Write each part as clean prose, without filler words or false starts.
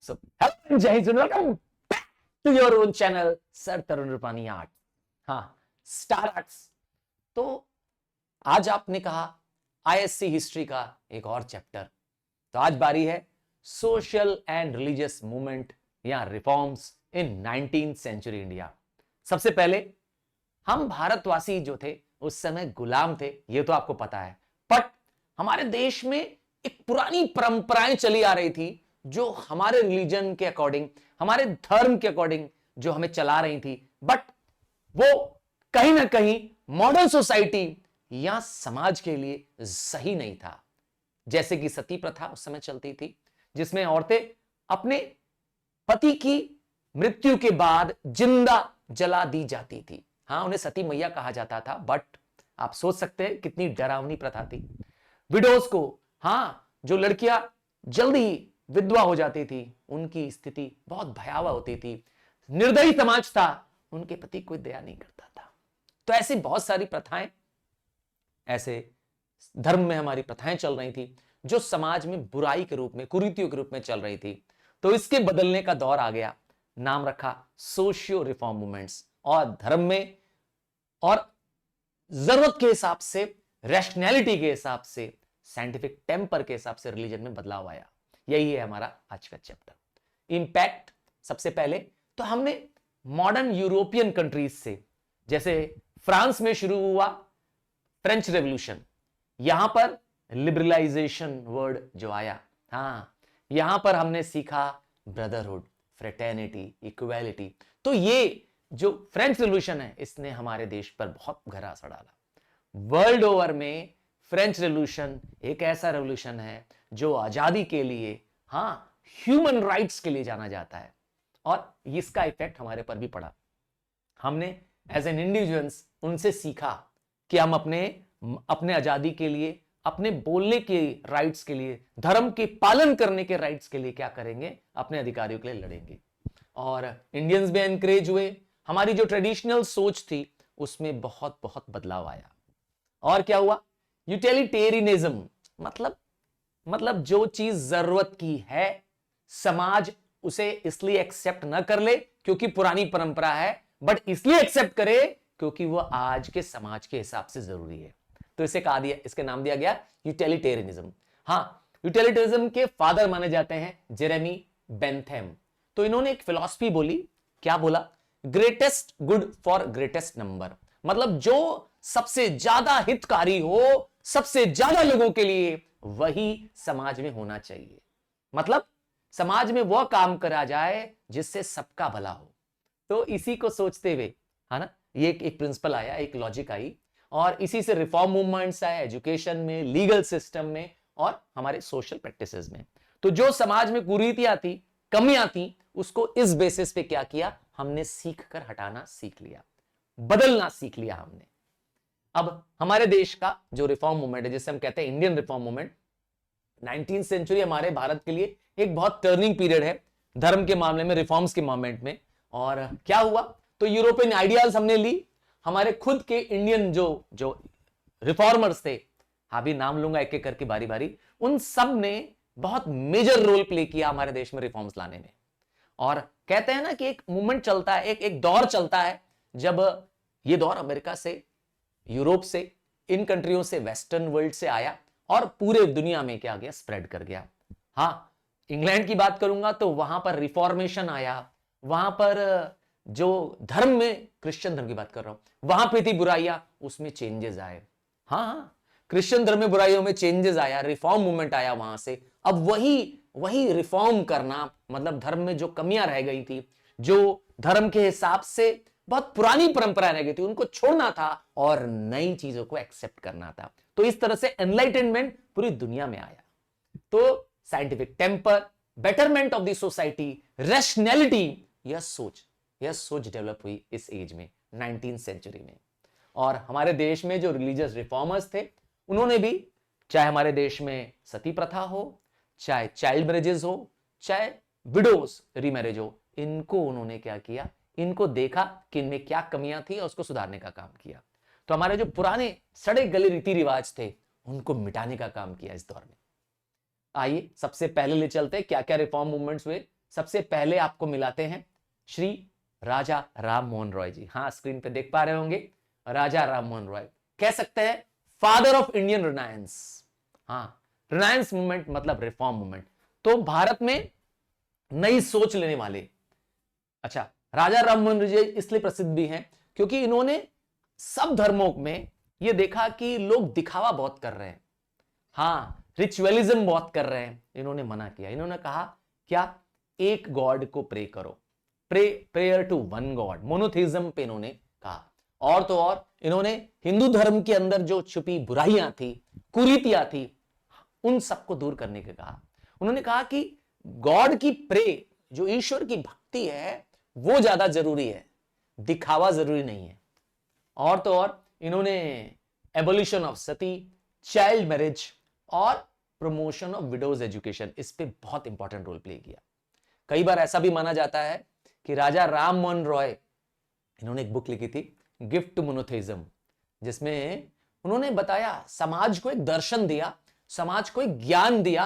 So, hello, जय Hind, welcome back to your own channel, sir Tarun Rupani art. हाँ, star arts. तो आज आपने कहा आईएससी हिस्ट्री का एक और चैप्टर, तो आज बारी है सोशल एंड रिलीजियस मूवमेंट या reforms in 19th century India. सबसे पहले हम भारतवासी जो थे उस समय गुलाम थे, ये तो आपको पता है, बट हमारे देश में एक पुरानी परंपराएं चली आ रही थी जो हमारे रिलीजन के अकॉर्डिंग, हमारे धर्म के अकॉर्डिंग जो हमें चला रही थी, बट वो कहीं ना कहीं मॉडर्न सोसाइटी या समाज के लिए सही नहीं था। जैसे कि सती प्रथा उस समय चलती थी, जिसमें औरतें अपने पति की मृत्यु के बाद जिंदा जला दी जाती थी। हाँ, उन्हें सती मैया कहा जाता था, बट आप सोच सकते हैं कितनी डरावनी प्रथा थी। विडोज को, हाँ, जो लड़कियां जल्दी विधवा हो जाती थी, उनकी स्थिति बहुत भयावह होती थी। निर्दयी समाज था, उनके प्रति कोई दया नहीं करता था। तो ऐसी बहुत सारी प्रथाएं, ऐसे धर्म में हमारी प्रथाएं चल रही थी जो समाज में बुराई के रूप में, कुरीतियों के रूप में चल रही थी। तो इसके बदलने का दौर आ गया, नाम रखा सोशियो रिफॉर्म मूवमेंट्स। और धर्म में और जरूरत के हिसाब से, रैशनैलिटी के हिसाब से, साइंटिफिक टेम्पर के हिसाब से रिलीजन में बदलाव आया। यही है हमारा आज का चैप्टर। इंपैक्ट सबसे पहले तो हमने मॉडर्न यूरोपियन कंट्रीज से, जैसे फ्रांस में शुरू हुआ फ्रेंच रेवोल्यूशन, यहां पर लिबरलाइजेशन वर्ड जो आया, हां, यहां पर हमने सीखा ब्रदरहुड, फ्रेटर्निटी, इक्वालिटी। तो ये जो फ्रेंच रेवोल्यूशन है, इसने हमारे देश पर बहुत गहरा असर डाला। वर्ल्ड ओवर में फ्रेंच रेवोल्यूशन एक ऐसा रेवोल्यूशन है जो आजादी के लिए, हां, ह्यूमन राइट्स के लिए जाना जाता है, और इसका इफेक्ट हमारे पर भी पड़ा। हमने एज एन इंडिविजुअल्स उनसे सीखा कि हम अपने आजादी के लिए, अपने बोलने के राइट्स के लिए, धर्म के पालन करने के राइट्स के लिए क्या करेंगे, अपने अधिकारियों के लिए लड़ेंगे। और इंडियंस भी एनकरेज हुए। हमारी जो ट्रेडिशनल सोच थी उसमें बहुत बहुत बदलाव आया। और क्या हुआ, यूटिलिटेरियनिज्म, मतलब जो चीज जरूरत की है, समाज उसे इसलिए एक्सेप्ट ना कर ले क्योंकि पुरानी परंपरा है, बट इसलिए एक्सेप्ट करे क्योंकि वो आज के समाज के हिसाब से जरूरी है। तो इसे कहा दिया, इसके नाम दिया गया यूटिलिटेरियनिज्म। हां, यूटिलिटेरियनिज्म के फादर माने जाते हैं जेरेमी बेंथम। तो इन्होंने एक फिलॉसफी बोली, क्या बोला, greatest good for greatest number. मतलब जो सबसे ज्यादा हितकारी हो, सबसे ज्यादा लोगों के लिए, वही समाज में होना चाहिए। मतलब समाज में वह काम करा जाए जिससे सबका भला हो। तो इसी को सोचते हुए, है ना, ये एक प्रिंसिपल आया, एक लॉजिक आई, और इसी से रिफॉर्म मूवमेंट्स आए एजुकेशन में, लीगल सिस्टम में, और हमारे सोशल प्रैक्टिसेस में। तो जो समाज में कुरीतियां थी, कमियां थी, उसको इस बेसिस पे क्या किया, हमने सीख कर हटाना सीख लिया, बदलना सीख लिया हमने। अब हमारे देश का जो रिफॉर्म मूवमेंट है, जिसे हम कहते हैं Indian reform movement, 19th century हमारे भारत के लिए एक बहुत टर्निंग पीरियड है धर्म के मामले में, रिफॉर्म्स के मूवमेंट में। और क्या हुआ, तो यूरोपियन आइडियाज हमने ली, हमारे खुद के इंडियन जो रिफॉर्मर्स थे, अभी नाम लूंगा एक एक करके बारी बारी, उन सब ने बहुत मेजर रोल प्ले किया हमारे देश में रिफॉर्म्स लाने में। और कहते हैं ना कि एक मूवमेंट चलता है, एक दौर चलता है, जब ये दौर अमेरिका से, यूरोप से, इन कंट्रियों से, वेस्टर्न वर्ल्ड से आया और पूरे दुनिया में क्या गया, स्प्रेड कर गया। हां, इंग्लैंड की बात करूंगा तो वहां पर रिफॉर्मेशन आया, वहां पर जो धर्म में, क्रिश्चियन धर्म की बात कर रहा हूं, वहां पे थी बुराइयां, उसमें चेंजेस आए। हां, क्रिश्चियन धर्म में बुराइयों में चेंजेस आया, रिफॉर्म मूवमेंट आया वहां से। अब वही रिफॉर्म करना, मतलब धर्म में जो कमियां रह गई थी, जो धर्म के हिसाब से बहुत पुरानी परंपरा रह गई थी, उनको छोड़ना था और नई चीजों को एक्सेप्ट करना था। तो इस तरह से एनलाइटनमेंट पूरी दुनिया में आया। तो scientific temper, betterment of the society, rationality, यह सोच डेवलप हुई इस एज में, 19th सेंचुरी में। और हमारे देश में जो रिलीजियस रिफॉर्मर्स थे, उन्होंने भी, चाहे हमारे देश में सती प्रथा हो, चाहे चाइल्ड मैरिजेस हो, चाहे विडोज रीमैरिज हो, इनको उन्होंने क्या किया, इनको देखा कि इनमें क्या कमियां थी और उसको सुधारने का काम किया। तो हमारे जो पुराने सड़े गले रीति रिवाज थे, उनको मिटाने का काम किया इस दौर में। आइए सबसे पहले ले चलते हैं क्या क्या रिफॉर्म मूवमेंट्स हुए सबसे पहले आपको मिलाते हैं श्री राजा राम मोहन रॉय जी। हाँ, स्क्रीन पे देख पा रहे होंगे, राजा राम मोहन रॉय, कह सकते हैं फादर ऑफ इंडियन रिनायंस। हाँ, रिनायंस मूवमेंट मतलब रिफॉर्म मूवमेंट, तो भारत में नई सोच लेने वाले। अच्छा, राजा राम मोहन रॉय इसलिए प्रसिद्ध भी हैं क्योंकि इन्होंने सब धर्मों में यह देखा कि लोग दिखावा बहुत कर रहे हैं, हाँ, रिचुअलिज्म बहुत कर रहे हैं। इन्होंने मना किया, इन्होंने कहा क्या, एक गॉड को प्रे करो, prayer to one God, monotheism पे इन्होंने कहा। और तो और इन्होंने हिंदू धर्म के अंदर जो छुपी बुराइयां थी, कुरीतियां थी, उन सबको दूर करने के कहा। उन्होंने कहा कि गॉड की प्रे, जो ईश्वर की भक्ति है, वो ज्यादा जरूरी है, दिखावा जरूरी नहीं है। और तो और इन्होंने abolition of Sati, child marriage और प्रमोशन ऑफ विडोज एजुकेशन, इस पे बहुत इंपॉर्टेंट रोल प्ले किया। कई बार ऐसा भी माना जाता है कि राजा राम मोहन रॉय, इन्होंने एक बुक लिखी थी गिफ्ट टू मोनोथेइज्म, जिसमें उन्होंने बताया, समाज को एक दर्शन दिया, समाज को एक ज्ञान दिया,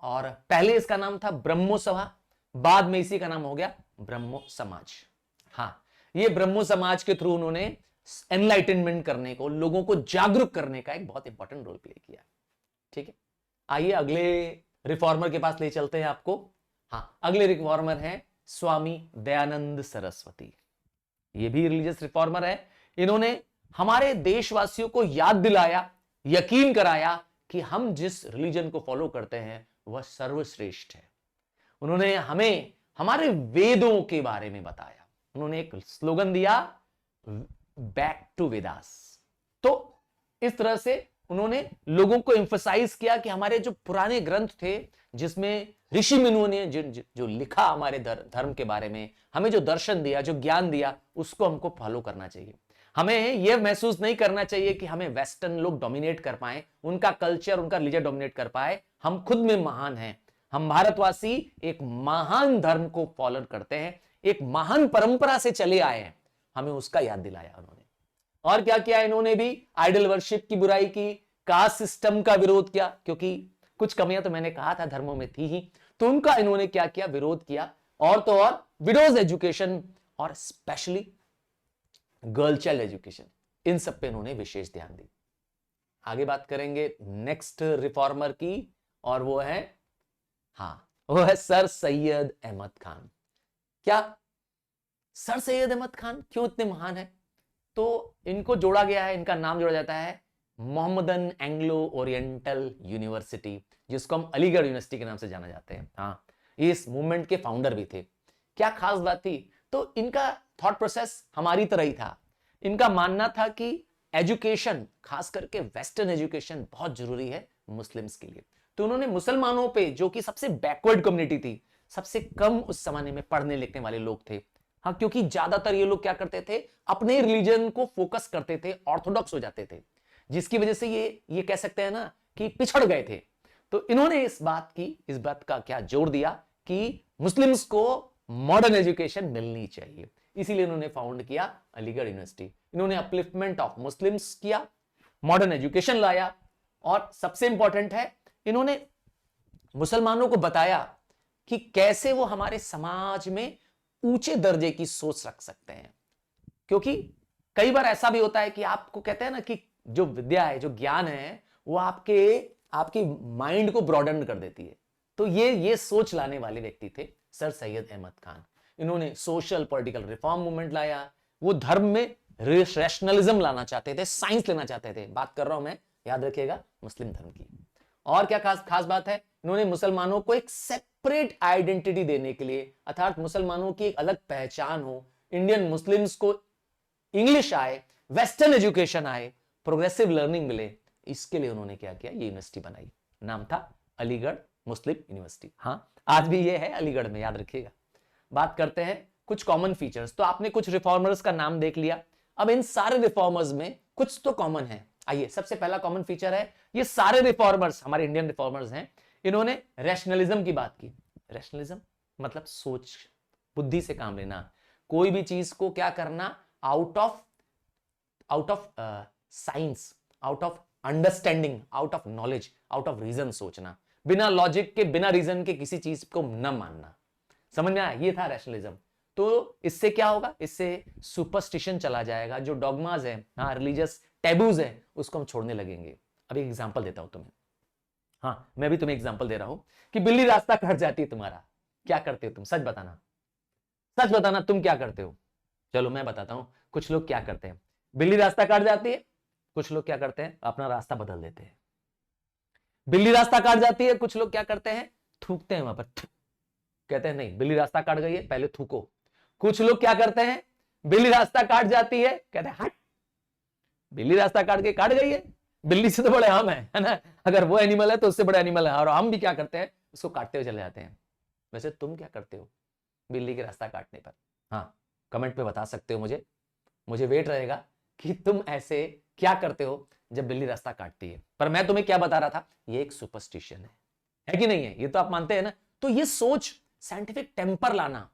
और पहले इसका नाम था ब्रह्मो सभा, बाद में इसी का नाम हो गया ब्रह्मो समाज। हाँ, ये ब्रह्मो समाज के थ्रू उन्होंने एनलाइटनमेंट करने को, लोगों को जागरूक करने का एक बहुत इंपॉर्टेंट रोल प्ले किया। ठीक है, आइए अगले रिफॉर्मर के पास ले चलते हैं आपको। हाँ, अगले रिफॉर्मर हैं स्वामी दयानंद सरस्वती। ये भी रिलीजियस रिफॉर्मर है। इन्होंने हमारे देशवासियों को याद दिलाया, यकीन कराया कि हम जिस रिलीजन को फॉलो करते हैं वह सर्वश्रेष्ठ है। उन्होंने हमें हमारे वेदों के बारे में बताया। उन्होंने एक स्लोगन दिया, बैक टू वेदास। तो इस तरह से उन्होंने लोगों को एम्फसाइज किया कि हमारे जो पुराने ग्रंथ थे, जिसमें ऋषि मुनियों ने जो लिखा हमारे धर्म के बारे में, हमें जो दर्शन दिया, जो ज्ञान दिया, उसको हमको फॉलो करना चाहिए। हमें यह महसूस नहीं करना चाहिए कि हमें वेस्टर्न लोग डोमिनेट कर पाए, उनका कल्चर, उनका रिलीजन डोमिनेट कर पाए। हम खुद में महान हैं। हम भारतवासी एक महान धर्म को फॉलो करते हैं, एक महान परंपरा से चले आए हैं, हमें उसका याद दिलाया उन्होंने। और क्या किया इन्होंने भी, आइडल वर्शिप की बुराई की, कास्ट सिस्टम का विरोध किया, क्योंकि कुछ कमियां तो मैंने कहा था धर्मों में थी ही, तो उनका इन्होंने क्या किया, विरोध किया। और तो और विडोज एजुकेशन और स्पेशली गर्ल चाइल्ड एजुकेशन, इन सब पे इन्होंने विशेष ध्यान दी। आगे बात करेंगे नेक्स्ट रिफॉर्मर की, और वो है, हाँ, वो है सर सैयद अहमद खान। क्या सर सैयद अहमद खान क्यों इतने महान है? तो इनको जोड़ा गया है, इनका नाम जोड़ा जाता है मोहम्मदन एंग्लो ओरिएंटल यूनिवर्सिटी, जिसको हम अलीगढ़ यूनिवर्सिटी के नाम से जाना जाते हैं। हाँ, इस मूवमेंट के फाउंडर भी थे। क्या खास बात थी? तो इनका थॉट प्रोसेस हमारी तरह ही था। इनका मानना था कि एजुकेशन, खास करके वेस्टर्न एजुकेशन, बहुत जरूरी है मुस्लिम्स के लिए। तो उन्होंने मुसलमानों पे, जो कि सबसे बैकवर्ड कम्युनिटी थी, सबसे कम उस जमाने में पढ़ने लिखने वाले लोग थे, हाँ, क्योंकि ज्यादातर ये लोग क्या करते थे, अपने रिलीजन को फोकस करते थे, ऑर्थोडॉक्स हो जाते थे, जिसकी वजह से ये कह सकते हैं ना कि पिछड़ गए थे। तो इन्होंने इस बात का क्या जोर दिया कि मुस्लिम्स को मॉडर्न एजुकेशन मिलनी चाहिए, इसीलिए इन्होंने फाउंड किया अलीगढ़ यूनिवर्सिटी। इन्होंने अपलिफ्टमेंट ऑफ मुस्लिम्स किया, मॉडर्न एजुकेशन लाया, और सबसे इंपॉर्टेंट है, इन्होंने मुसलमानों को बताया कि कैसे वो हमारे समाज में ऊंचे दर्जे की सोच रख सकते हैं। क्योंकि कई बार ऐसा भी होता है कि आपको कहते हैं ना कि जो विद्या है, जो ज्ञान है, वो आपकी माइंड को ब्रॉडन कर देती है। तो ये सोच लाने वाले व्यक्ति थे सर सैयद अहमद खान। इन्होंने सोशल पॉलिटिकल रिफॉर्म मूवमेंट लाया। वो धर्म में रैशनलिज्म लाना चाहते थे, साइंस लेना चाहते थे। बात कर रहा हूं मैं, याद रखिएगा, मुस्लिम धर्म की। और क्या खास बात है, इन्होंने मुसलमानों को एक सेपरेट आइडेंटिटी देने के लिए, अर्थात मुसलमानों की एक अलग पहचान हो, इंडियन मुस्लिम्स को इंग्लिश आए, वेस्टर्न एजुकेशन आए, प्रोग्रेसिव लर्निंग मिले, इसके लिए उन्होंने क्या किया, ये यूनिवर्सिटी बनाई। नाम था अलीगढ़ मुस्लिम यूनिवर्सिटी। हाँ, आज भी ये है अलीगढ़ में, याद रखिएगा। बात करते हैं कुछ कॉमन फीचर्स। तो आपने कुछ रिफॉर्मर्स का नाम देख लिया। अब इन सारे रिफॉर्मर्स में कुछ तो कॉमन है। आइए, सबसे पहला कॉमन फीचर है, ये सारे रिफॉर्मर्स हमारे इंडियन रिफॉर्मर्स हैं, इन्होंने रैशनलिज्म की बात की। रैशनलिज्म मतलब सोच, बुद्धि से काम लेना, कोई भी चीज को क्या करना, out of science, out of understanding, out of knowledge, out of reason सोचना, बिना लॉजिक के, बिना रीजन के किसी चीज को न मानना। समझ में आया? ये था रैशनलिज्म। तो इससे क्या होगा? इससे सुपरस्टिशन चला जाएगा, जो डॉगमाज है, हाँ, रिलीजियस टैबूज है, उसको हम छोड़ने लगेंगे। अब एक एग्जांपल देता हूं तुम्हें। हाँ, मैं भी तुम्हें एग्जांपल दे रहा हूं कि बिल्ली रास्ता काट जाती है तुम्हारा, क्या करते हो तुम? सच बताना, सच बताना, तुम क्या करते हो? चलो मैं बताता हूं, कुछ लोग क्या करते हैं। बिल्ली रास्ता काट जाती है, कुछ लोग क्या करते हैं, अपना रास्ता बदल देते हैं। बिल्ली रास्ता काट जाती है, कुछ लोग क्या करते हैं, थूकते हैं वहां पर, कहते हैं नहीं बिल्ली रास्ता काट गई है, पहले थूको। कुछ लोग क्या करते हैं, बिल्ली रास्ता काट जाती है, कहते हैं हट, बिल्ली रास्ता काट गई है, बिल्ली से तो बड़े हम है ना, अगर वो एनिमल है तो उससे बड़े एनिमल है, और हम भी क्या करते हैं, उसको काटते हुए चले जाते हैं। वैसे तुम क्या करते हो बिल्ली के रास्ता काटने पर? हाँ, कमेंट में बता सकते हो मुझे, मुझे वेट रहेगा कि तुम ऐसे क्या करते हो जब बिल्ली रास्ता काटती है। पर मैं तुम्हें क्या बता रहा था, ये एक सुपरस्टिशन है कि नहीं है? ये तो आप मानते हैं ना? तो ये सोच, साइंटिफिक टेम्पर लाना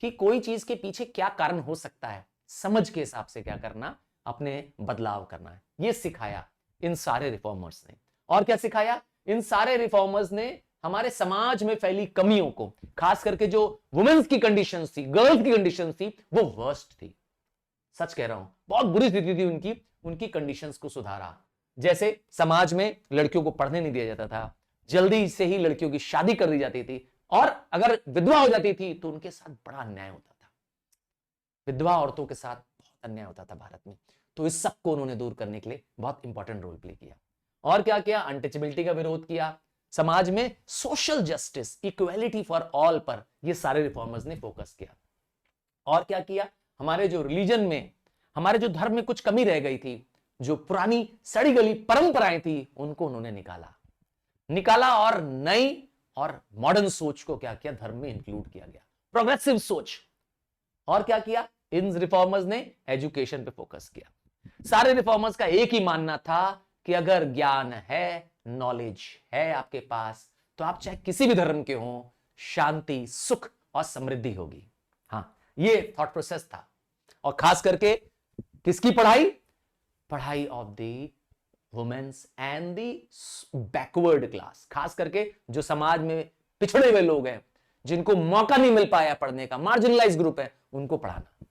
कि कोई चीज के पीछे क्या कारण हो सकता है, समझ के हिसाब से क्या करना, अपने बदलाव करना है, ये सिखाया इन सारे रिफॉर्मर्स ने। और क्या सिखाया? इन सारे रिफॉर्मर्स ने हमारे समाज में फैली कमियों को, खास करके जो वुमेन्स की कंडीशंस थी, गर्ल्स की कंडीशंस थी, वो वर्स्ट थी। सच कह रहा हूं, बहुत बुरी स्थिति थी उनकी, उनकी कंडीशंस को सुधारा। जैसे समाज में लड़कियों को पढ़ने नहीं दिया जाता था, जल्दी से ही लड़कियों की शादी कर दी जाती थी, और अगर विधवा हो जाती थी तो उनके साथ बड़ा अन्याय होता था। विधवा औरतों के साथ बहुत अन्याय होता था भारत में। तो इस सब को उन्होंने दूर करने के लिए बहुत इंपॉर्टेंट रोल प्ले किया। और क्या किया? अनटचेबिलिटी का विरोध किया, समाज में social justice, equality for all पर ये सारे रिफॉर्मर्स ने फोकस किया। और क्या किया? हमारे जो रिलीजन में, हमारे जो धर्म में कुछ कमी रह गई थी, जो पुरानी सड़ी गली परंपराएं थी, उनको उन्होंने निकाला और नई और मॉडर्न सोच को क्या किया, धर्म में इंक्लूड किया गया, प्रोग्रेसिव सोच। और क्या किया? इन रिफॉर्मर्स ने एजुकेशन पे फोकस किया। सारे रिफॉर्मर्स का एक ही मानना था कि अगर ज्ञान है, नॉलेज है आपके पास, तो आप चाहे किसी भी धर्म के हो, शांति, सुख और समृद्धि होगी। हाँ, ये थॉट प्रोसेस था। और खास करके किसकी पढ़ाई? पढ़ाई of the womens and the backward class, खास करके जो समाज में पिछड़े हुए लोग हैं, जिनको मौका नहीं मिल पाया पढ़ने का, मार्जिनलाइज ग्रुप है, उनको पढ़ाना।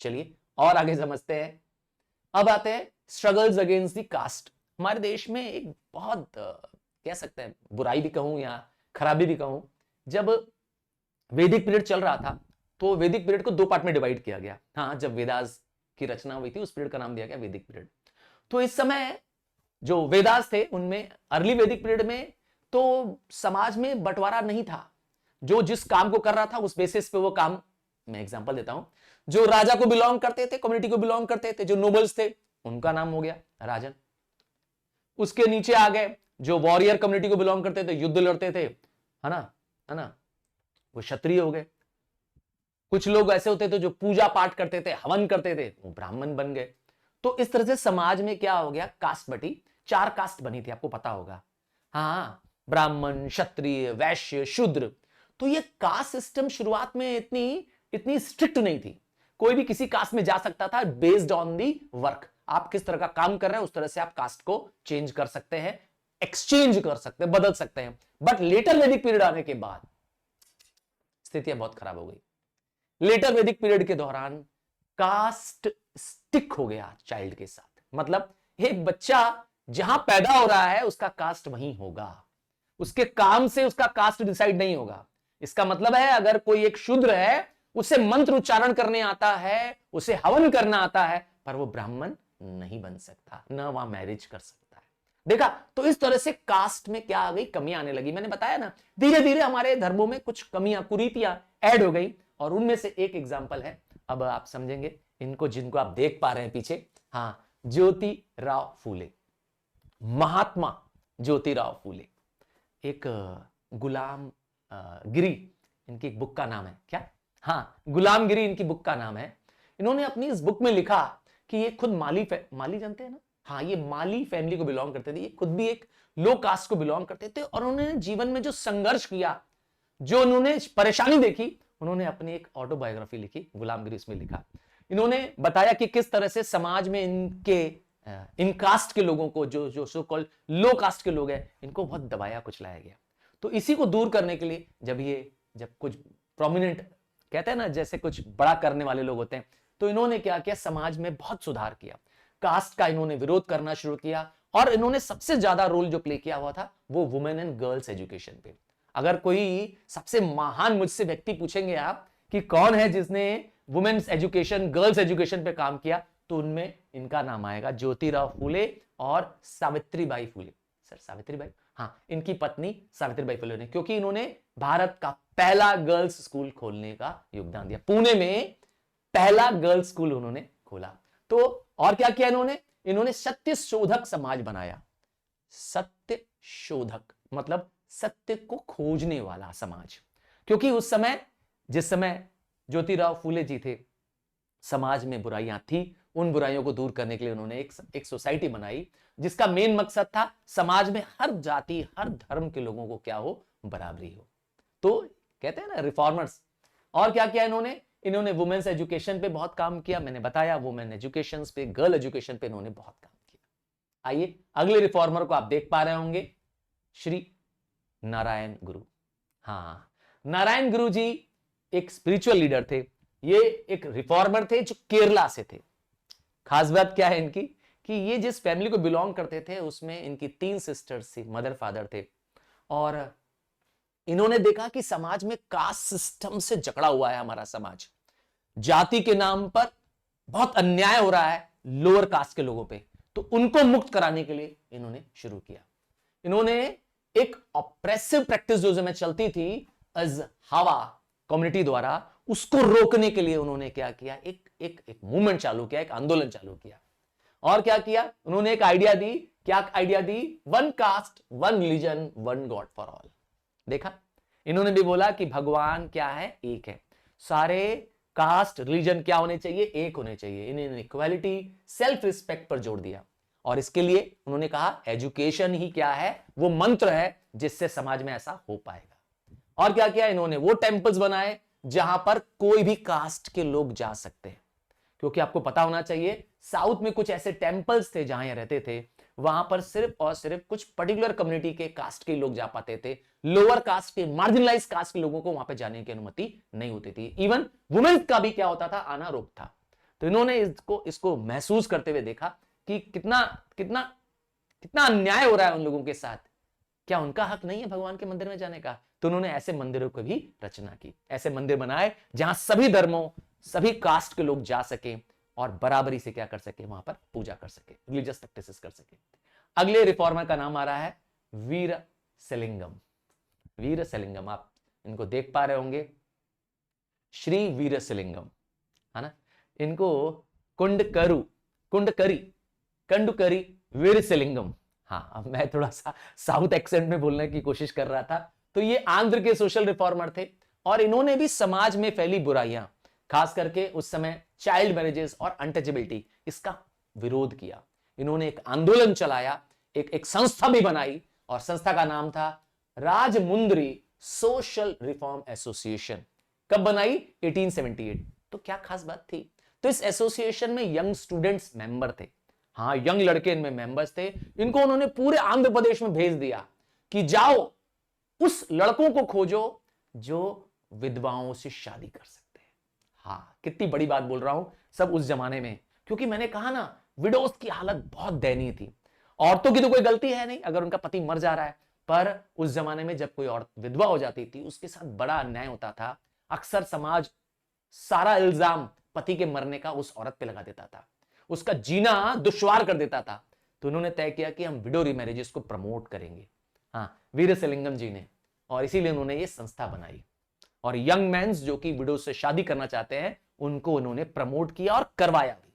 चलिए और आगे समझते हैं। अब आते हैं स्ट्रगल्स अगेंस्ट द कास्ट। हमारे देश में एक बहुत कह सकते हैं, बुराई भी कहूं या खराबी भी कहूं, जब वैदिक पीरियड चल रहा था तो वैदिक पीरियड को दो पार्ट में डिवाइड किया गया। हाँ, जब वेदास की रचना हुई थी उस पीरियड का नाम दिया गया वैदिक पीरियड। तो इस समय जो वेदास थे उनमें, अर्ली वैदिक पीरियड में तो समाज में बंटवारा नहीं था, जो जिस काम को कर रहा था उस बेसिस पे वो काम। मैं एग्जांपल देता हूं, जो राजा को बिलोंग करते थे, कम्युनिटी को बिलोंग करते थे, जो नोबल्स थे, उनका नाम हो गया राजन। उसके नीचे आ गए जो वॉरियर कम्युनिटी को बिलोंग करते थे, युद्ध लड़ते थे, है ना, वो क्षत्रिय हो गए। कुछ लोग ऐसे होते थे जो पूजा पाठ करते थे, हवन करते थे, वो ब्राह्मण बन गए। तो इस तरह से समाज में क्या हो गया, कास्ट बटी, 4 कास्ट बनी थी, आपको पता होगा। हाँ, ब्राह्मण, क्षत्रिय, वैश्य, शूद्र। तो ये कास्ट सिस्टम शुरुआत में इतनी स्ट्रिक्ट नहीं थी, कोई भी किसी कास्ट में जा सकता था, बेस्ड ऑन दी वर्क। आप किस तरह का काम कर रहे हैं उस तरह से आप कास्ट को चेंज कर सकते हैं, एक्सचेंज कर सकते हैं, बदल सकते हैं। बट लेटर वैदिक पीरियड आने के बाद स्थितियां बहुत खराब हो गई। लेटर वैदिक पीरियड के दौरान कास्ट स्टिक हो गया चाइल्ड के साथ। मतलब एक बच्चा जहां पैदा हो रहा है उसका कास्ट वहीं होगा, उसके काम से उसका कास्ट डिसाइड नहीं होगा। इसका मतलब है अगर कोई एक शूद्र है, उसे मंत्र उच्चारण करने आता है, उसे हवन करना आता है, पर वो ब्राह्मण नहीं बन सकता, ना वहां मैरिज कर सकता है। देखा? तो इस तरह से कास्ट में क्या आ गई, कमियां आने लगी। मैंने बताया ना, धीरे धीरे हमारे धर्मों में कुछ कमियां, कुरीतियां ऐड हो गई। और उनमें से एक एग्जाम्पल है, अब आप समझेंगे इनको, जिनको आप देख पा रहे हैं पीछे। हाँ, ज्योतिराव फूले, महात्मा ज्योतिराव फूले। एक गुलाम गिरी इनकी एक बुक का नाम है। क्या? हाँ, गुलामगिरी इनकी बुक का नाम है। इन्होंने अपनी इस बुक में लिखा कि ये खुद माली जानते हैं ना? हाँ, ये माली फैमिली को बिलोंग करते थे, ये खुद भी एक लो कास्ट को बिलोंग करते थे। और उन्होंने जीवन में जो संघर्ष किया, जो उन्होंने परेशानी देखी, उन्होंने अपनी एक ऑटोबायोग्राफी लिखी, गुलामगिरी। इसमें लिखा, इन्होंने बताया कि किस तरह से समाज में इन कास्ट के लोगों को, जो सो कॉल्ड लो कास्ट के लोग हैं, इनको बहुत दबाया कुचलाया गया। तो इसी को दूर करने के लिए जब कुछ प्रोमिनेंट, कहते हैं ना जैसे कुछ बड़ा करने वाले लोग होते हैं, तो इन्होंने क्या किया, समाज में बहुत सुधार किया। कास्ट का इन्होंने विरोध करना शुरू किया और इन्होंने सबसे ज्यादा रोल जो प्ले किया हुआ था वो वुमेन एंड गर्ल्स एजुकेशन पे। अगर कोई सबसे महान मुझसे व्यक्ति पूछेंगे आप कि कौन है जिसने वुमेन्स एजुकेशन, गर्ल्स एजुकेशन पे काम किया, तो उनमें इनका नाम आएगा, ज्योतिराव फूले और सावित्रीबाई फूले। सर सावित्रीबाई, हाँ, इनकी पत्नी सावित्रीबाई फुले ने, क्योंकि इन्होंने भारत का पहला गर्ल्स स्कूल खोलने का योगदान दिया। पुणे में पहला गर्ल्स स्कूल उन्होंने खोला। तो और क्या किया इन्होंने सत्य शोधक समाज बनाया। सत्य शोधक मतलब सत्य को खोजने वाला समाज, क्योंकि उस समय, जिस समय ज्योतिराव फूले जी थे, समाज में बुराइयां थी, उन बुराइयों को दूर करने के लिए उन्होंने एक सोसाइटी बनाई जिसका मेन मकसद था समाज में हर जाति, हर धर्म के लोगों को क्या हो, बराबरी हो। तो कहते हैं ना रिफॉर्मर्स। और क्या किया इन्होंने वुमेन्स एजुकेशन पे बहुत काम किया। मैंने बताया वुमेन एजुकेशन पे, गर्ल एजुकेशन पे इन्होंने बहुत काम किया। आइए अगले रिफॉर्मर को आप देख पा रहे होंगे, श्री नारायण गुरु। हाँ, नारायण गुरु जी एक स्पिरिचुअल लीडर थे। ये एक रिफॉर्मर थे जो केरला से थे। खास बात क्या है इनकी कि ये जिस फैमिली को बिलोंग करते थे उसमें इनकी 3 सिस्टर्स थी, मदर फादर थे। और इन्होंने देखा कि समाज में कास्ट सिस्टम से जकड़ा हुआ है हमारा समाज, जाति के नाम पर बहुत अन्याय हो रहा है लोअर कास्ट के लोगों पे, तो उनको मुक्त कराने के लिए इन्होंने शुरू किया। इन्होंने एक ऑप्रेसिव प्रैक्टिस जो में चलती थी अज़हावा कम्युनिटी द्वारा, उसको रोकने के लिए उन्होंने क्या किया, एक मूवमेंट चालू किया, एक आंदोलन चालू किया। और क्या किया उन्होंने, एक आइडिया दी। क्या idea the? One cast, one religion, one God for all. देखा, इन्होंने भी बोला कि भगवान क्या है, एक है। सारे कास्ट रिलीजन क्या होने चाहिए, एक होने चाहिए। इन्होंने इक्वालिटी, सेल्फ रिस्पेक्ट पर जोर दिया। और इसके लिए उन्होंने कहा एजुकेशन ही क्या है, वो मंत्र है जिससे समाज में ऐसा हो पाएगा। और क्या किया इन्होंने, वो टेंपल्स बनाए जहां पर कोई भी कास्ट के लोग जा सकते हैं। क्योंकि आपको पता होना चाहिए साउथ में कुछ ऐसे टेंपल्स थे जहां ये रहते थे, वहां पर सिर्फ और सिर्फ कुछ पर्टिकुलर कम्युनिटी के कास्ट के लोग जा पाते थे। लोअर कास्ट के, मार्जिनलाइज कास्ट के लोगों को वहां पे जाने की अनुमति नहीं होती थी। इवन वुमेन्स का भी क्या होता था, आना रोक था। तो इन्होंने इसको महसूस करते हुए देखा कि कितना कितना कितना अन्याय हो रहा है उन लोगों के साथ। क्या उनका हक नहीं है भगवान के मंदिर में जाने का? तो उन्होंने ऐसे मंदिरों की भी रचना की, ऐसे मंदिर बनाए जहां सभी धर्मों, सभी कास्ट के लोग जा सके और बराबरी से क्या कर सके, वहां पर पूजा कर सके, रिलीजियस प्रैक्टिसेस कर सके। अगले रिफॉर्मर का नाम आ रहा है वीरसेलिंगम। वीरसेलिंगम, आप इनको देख पा रहे होंगे, श्री वीरसेलिंगम, है ना। इनको कंडुकरी वीरसेलिंगम। हाँ, अब मैं थोड़ा सा साउथ एक्सेंट में बोलने की कोशिश कर रहा था। तो ये आंध्र के सोशल रिफॉर्मर थे और इन्होंने भी समाज में फैली बुराइयां, खास करके उस समय चाइल्ड मैरिजेस और अनटचेबिलिटी, इसका विरोध किया। इन्होंने एक आंदोलन चलाया, एक संस्था भी बनाई और संस्था का नाम था राजमुंद्री सोशल रिफॉर्म एसोसिएशन। कब बनाई? 1878। तो क्या खास बात थी? तो इस एसोसिएशन में यंग स्टूडेंट्स मेंबर थे। हाँ, यंग लड़के इनमें मेंबर्स थे। इनको उन्होंने पूरे आंध्र प्रदेश में भेज दिया कि जाओ उस लड़कों को खोजो जो विधवाओं से शादी कर सकते हैं। हाँ, कितनी बड़ी बात बोल रहा हूं, सब उस जमाने में, क्योंकि मैंने कहा ना विडोज की हालत बहुत दयनीय थी। औरतों की तो कोई गलती है नहीं अगर उनका पति मर जा रहा है, पर उस जमाने में जब कोई औरत विधवा हो जाती थी उसके साथ बड़ा अन्याय होता था। अक्सर समाज सारा इल्जाम पति के मरने का उस औरत पे लगा देता था, उसका जीना दुश्वार कर देता था। तो उन्होंने तय किया कि हम विडो रीमैरिजेस को प्रमोट करेंगे, हाँ, वीरसेलिंगम जी ने। और इसीलिए उन्होंने ये संस्था बनाई और यंग मैन्स जो कि विडो से शादी करना चाहते हैं उनको उन्होंने प्रमोट किया और करवाया भी।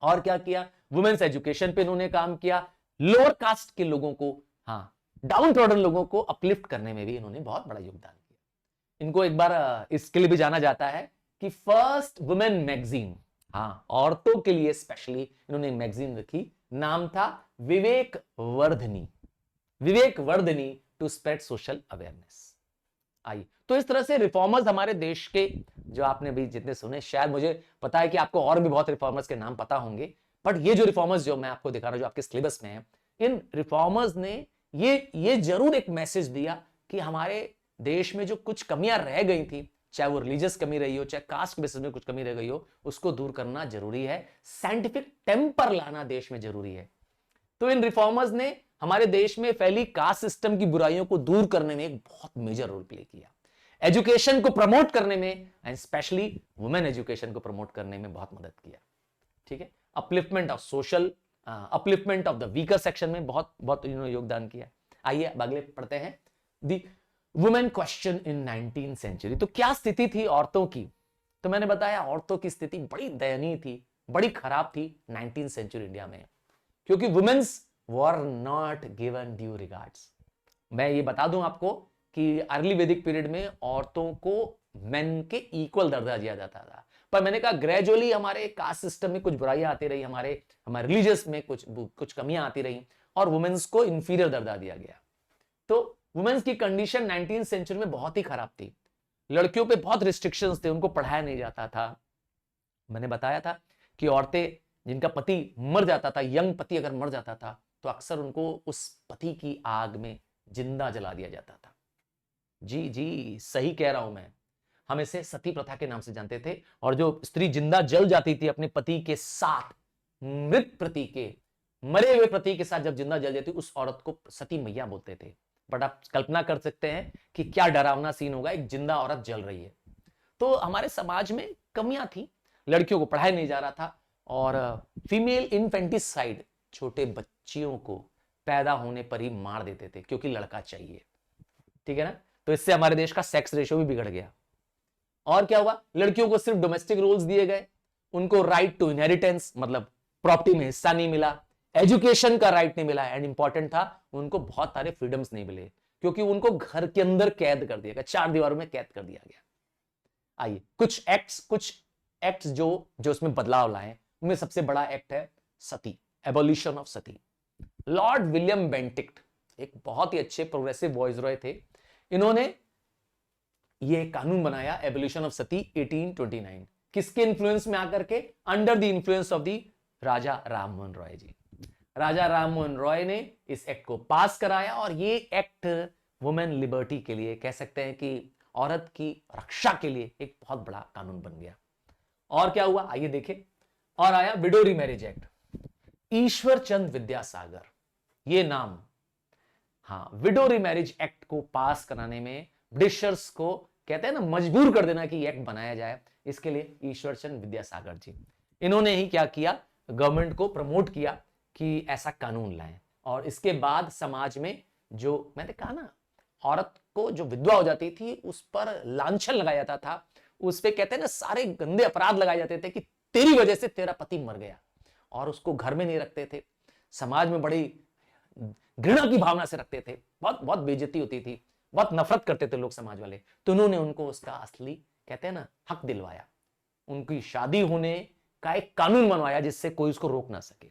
और क्या किया, वुमेन्स एजुकेशन पे उन्होंने काम किया। लोअर कास्ट के लोगों को, हाँ, डाउन ट्रॉडन लोगों को अपलिफ्ट करने में भी इन्होंने बहुत बड़ा योगदान किया। इनको एक बार इसके लिए भी जाना जाता है कि फर्स्ट वुमेन मैगजीन, हाँ, औरतों के लिए स्पेशली इन्होंने मैगजीन रखी, नाम था विवेक वर्धनी टू स्प्रेड सोशल अवेयरनेस। आई, तो इस तरह से रिफॉर्मर्स हमारे देश के, जो आपने भी जितने सुने, शायद मुझे पता है कि आपको और भी बहुत रिफॉर्मर्स के नाम पता होंगे, बट ये जो रिफॉर्मर्स जो मैं आपको दिखा रहा हूं, जो आपके सिलेबस में है, इन रिफॉर्मर्स ने ये जरूर एक मैसेज दिया कि हमारे देश में जो कुछ कमियां रह गई थी चाहे वो रिलीजियस कमी रही हो, चाहे कास्ट बेसिस में कुछ कमी रह गई हो, उसको दूर करना जरूरी है। साइंटिफिक टेम्पर लाना देश में जरूरी है। तो इन रिफॉर्मर्स ने हमारे देश में फैली कास्ट सिस्टम की बुराइयों को दूर करने में एक बहुत मेजर रोल प्ले किया। एजुकेशन को प्रमोट करने में एंड स्पेशली वुमेन एजुकेशन को प्रमोट करने में बहुत मदद किया। ठीक है, upliftment of social, upliftment of the weaker section में बहुत बहुत योगदान किया। आइए अगले पढ़ते हैं, the women question in 19th century. तो क्या स्थिति थी औरतों की? तो मैंने बताया औरतों की स्थिति बड़ी दयनीय थी, बड़ी खराब थी 19th सेंचुरी इंडिया में, क्योंकि womens were not given due regards. मैं ये बता दूं आपको कि अर्ली वैदिक पीरियड में औरतों को मेन के इक्वल दर्जा दिया जाता था, पर मैंने कहा ग्रेजुअली हमारे कास्ट सिस्टम में कुछ बुराइयां आती रही, हमारे रिलीजियस में कुछ कमियां आती रही और वुमेन्स को इंफीरियर दर्जा दिया गया। तो वुमेन्स की कंडीशन 19th सेंचुरी में बहुत ही खराब थी। लड़कियों पे बहुत रिस्ट्रिक्शंस थे, उनको पढ़ाया नहीं जाता था। मैंने बताया था कि औरतें जिनका पति मर जाता था, यंग पति अगर मर जाता था, तो अक्सर उनको उस पति की आग में जिंदा जला दिया जाता था। जी जी सही कह रहा हूं मैं। हम इसे सती प्रथा के नाम से जानते थे, और जो स्त्री जिंदा जल जाती थी अपने पति के साथ, मृत पति के, मरे हुए पति के साथ जब जिंदा जल जाती, उस औरत को सती मैया बोलते थे। बट आप कल्पना कर सकते हैं कि क्या डरावना सीन होगा, एक जिंदा औरत जल रही है। तो हमारे समाज में कमियां थी, लड़कियों को पढ़ाया नहीं जा रहा था, और फीमेल इन्फेंटिसाइड, छोटे बच्चियों को पैदा होने पर ही मार देते थे क्योंकि लड़का चाहिए। ठीक है ना? तो इससे हमारे देश का सेक्स रेशियो भी बिगड़ गया। और क्या हुआ, लड़कियों को सिर्फ डोमेस्टिक रोल्स दिए गए, उनको राइट टू इनहेरिटेंस मतलब प्रॉपर्टी में हिस्सा नहीं मिला, एजुकेशन का राइट नहीं मिला, एंड इंपॉर्टेंट था उनको बहुत सारे फ्रीडम्स नहीं मिले क्योंकि उनको घर के अंदर कैद कर दिया गया, 4 दीवारों में कैद कर दिया गया। आइए कुछ एक्ट्स जो उसमें बदलाव लाए, उनमें सबसे बड़ा एक्ट है sati, abolition of sati. Lord William Bentinck एक बहुत ही अच्छे प्रोग्रेसिव वॉइसरॉय थे। इन्होंने ये कानून बनाया एबोलिशन ऑफ सती 1829। किसके इन्फ्लुएंस में आकर के? Under the influence of the Raja Rammohan Roy ji. Raja Rammohan Roy ने इस एक्ट को पास कराया, और ये एक्ट वुमेन लिबर्टी के लिए, कह सकते हैं कि औरत की रक्षा के लिए एक बहुत बड़ा कानून बन गया। और क्या हुआ आइए देखें। और आया विडो रीमैरिज एक्ट। ईश्वर चंद विद्यासागर ये नाम, हाँ, विडो रीमैरिज एक्ट को पास कराने में ब्रिटिशर्स को कहते हैं ना मजबूर कर देना कि एक्ट बनाया जाए, इसके लिए ईश्वर चंद विद्यासागर जी, इन्होंने ही क्या किया, गवर्नमेंट को प्रमोट किया कि ऐसा कानून लाएं। और इसके बाद समाज में जो मैंने कहा ना, औरत को जो विधवा हो जाती थी उस पर लांछन लगाया जाता था, उस पे कहते हैं ना सारे गंदे अपराध लगाए जाते थे कि तेरी वजह से तेरा पति मर गया, और उसको घर में नहीं रखते थे, समाज में बड़ी घृणा की भावना से रखते थे, बहुत बहुत बेइज्जती होती थी, बहुत नफरत करते थे लोग समाज वाले। तो उन्होंने उनको उसका असली कहते हैं ना हक दिलवाया, उनकी शादी होने का एक कानून बनवाया जिससे कोई उसको रोक ना सके,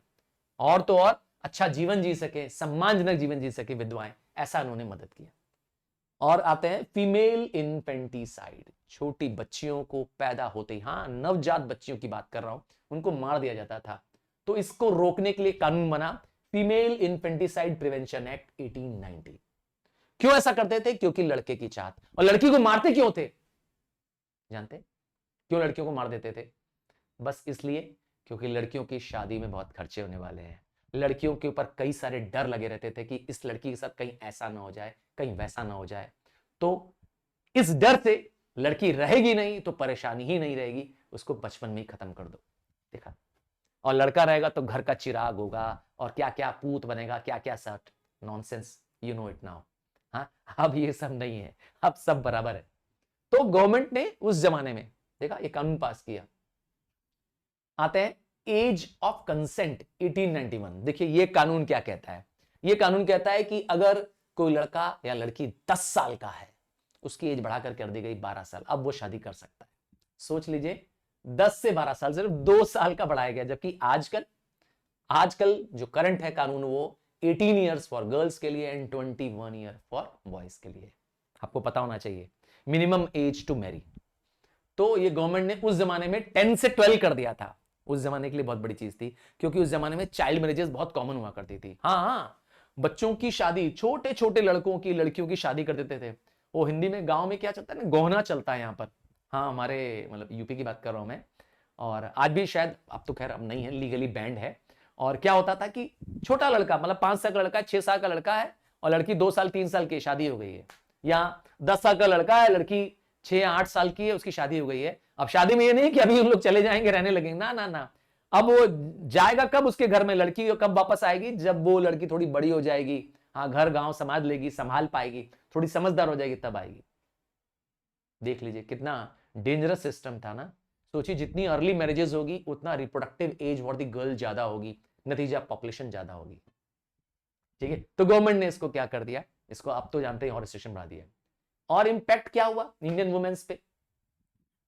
और तो और अच्छा जीवन जी सके, सम्मानजनक जीवन जी सके विधवाएं, ऐसा उन्होंने मदद किया। और आते हैं फीमेल इन्फेंटिसाइड, छोटी बच्चियों को पैदा होते ही, हाँ नवजात बच्चियों की बात कर रहा हूं, उनको मार दिया जाता था। तो इसको रोकने के लिए कानून बना, फीमेल इन्फेंटिसाइड प्रिवेंशन एक्ट 1890। क्यों ऐसा करते थे? क्योंकि लड़के की चाहत। और लड़की को मारते क्यों थे जानते? क्यों लड़कियों को मार देते थे? बस इसलिए क्योंकि लड़कियों की शादी में बहुत खर्चे होने वाले हैं, लड़कियों के ऊपर कई सारे डर लगे रहते थे कि इस लड़की के साथ कहीं ऐसा ना हो जाए, कहीं वैसा ना हो जाए। तो इस डर से लड़की रहेगी नहीं तो परेशानी ही नहीं रहेगी, उसको बचपन में ही खत्म कर दो। देखा? और लड़का रहेगा तो घर का चिराग होगा, और क्या क्या पूत बनेगा, क्या क्या सट, nonsense, you know it now. हाँ, अब ये सब नहीं है, अब सब बराबर है। तो गवर्नमेंट ने उस जमाने में देखा ये कानून पास किया। आते हैं एज ऑफ कंसेंट 1891। देखिए ये कानून क्या कहता है? ये कानून कहता है कि अगर कोई लड़का या लड़की 10 साल का है, उसकी एज बढ़ाकर कर दी गई 12 साल, अब वो शादी कर सकता है। सोच लीजिए 10 से 12 साल, सिर्फ 2 साल का बढ़ाया गया, जबकि आजकल जो करंट है कानून वो 18 ईयर्स फॉर गर्ल्स के लिए एंड 21 ईयर फॉर बॉयज के लिए। आपको पता होना चाहिए मिनिमम एज टू मैरी। तो ये गवर्नमेंट ने उस जमाने में 10 से 12 कर दिया था। उस जमाने के लिए बहुत बड़ी चीज थी, क्योंकि उस जमाने में चाइल्ड मैरिजेस बहुत कॉमन हुआ करती थी। हाँ, बच्चों की शादी, छोटे छोटे लड़कों की लड़कियों की शादी कर देते थे। वो हिंदी में गांव में क्या चलता है ना, गोहना चलता है यहाँ पर, हाँ, हमारे मतलब यूपी की बात कर रहा हूं मैं, और आज भी शायद, अब तो खैर अब नहीं है, लीगली बैंड है। और क्या होता था कि छोटा लड़का, मतलब 5 साल का लड़का, 6 साल का लड़का है, और लड़की 2 साल 3 साल की शादी हो गई है, या 10 साल का लड़का है, लड़की 6-8 साल की है, उसकी शादी हो गई है। अब शादी में ये नहीं कि अभी उन लोग चले जाएंगे, रहने लगेंगे, ना ना ना। अब वो जाएगा कब उसके घर में, लड़की कब वापस आएगी, जब वो लड़की थोड़ी बड़ी हो जाएगी, हाँ, घर गांव समाज लेगी, संभाल पाएगी, थोड़ी समझदार हो जाएगी, तब आएगी। देख लीजिए कितना डेंजरस सिस्टम था ना। सोचिए जितनी अर्ली मैरिजेस होगी उतना reproductive age for the girl ज्यादा होगी, नतीजा पॉपुलेशन ज्यादा होगी। ठीक है, तो गवर्नमेंट ने इसको क्या कर दिया, इसको आप तो जानते हैं और रिस्ट्रिक्शन बढ़ा दिया। और इंपैक्ट क्या हुआ इंडियन वुमेन्स पे,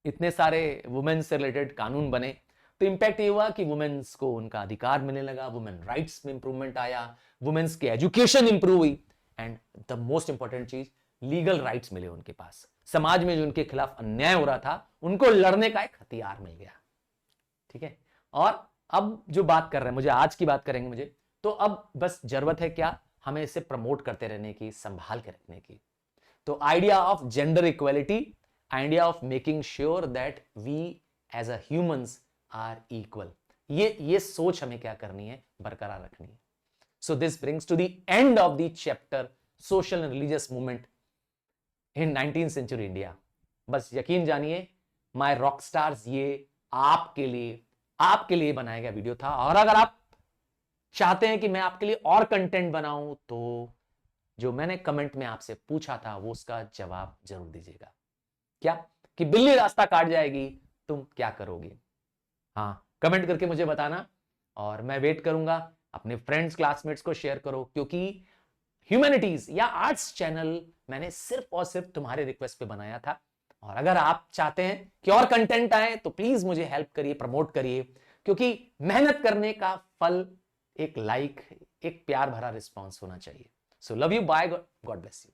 इतने सारे वुमेन्स से रिलेटेड कानून बने, तो इंपैक्ट ये हुआ कि वुमेन्स को उनका अधिकार मिलने लगा, वुमेन राइट्स में इंप्रूवमेंट आया, वुमेन्स की एजुकेशन इंप्रूव हुई, एंड द मोस्ट इंपॉर्टेंट चीज, लीगल राइट्स मिले उनके पास। समाज में जो उनके खिलाफ अन्याय हो रहा था, उनको लड़ने का एक हथियार मिल गया। ठीक है, और अब जो बात कर रहे हैं, मुझे आज की बात करेंगे मुझे, तो अब बस जरूरत है क्या, हमें इसे प्रमोट करते रहने की, संभाल के रखने की। तो idea of gender equality, idea of making sure that we as a humans are equal, ये सोच हमें क्या करनी है, बरकरार रखनी है। So this brings to the end of the chapter social and religious movement in 19th century India. बस यकीन जानिए, माय रॉक स्टार्स, ये आपके लिए बनाया गया वीडियो था, और अगर आप चाहते हैं कि मैं आपके लिए और कंटेंट बनाऊं, तो जो मैंने कमेंट में आपसे पूछा था वो उसका जवाब जरूर दीजिएगा। क्या कि बिल्ली रास्ता काट जाएगी, तुम क्या करोगे? हाँ, कमेंट करके मुझे बताना, और मैं वेट करूंगा। अपने फ्रेंड्स क्लासमेट्स को शेयर करो, क्योंकि ह्यूमैनिटीज या आर्ट्स चैनल मैंने सिर्फ और सिर्फ तुम्हारे रिक्वेस्ट पे बनाया था। और अगर आप चाहते हैं कि और कंटेंट आए, तो प्लीज मुझे हेल्प करिए, प्रमोट करिए, क्योंकि मेहनत करने का फल एक लाइक, एक प्यार भरा रिस्पॉन्स होना चाहिए। So love you, bye, God bless you.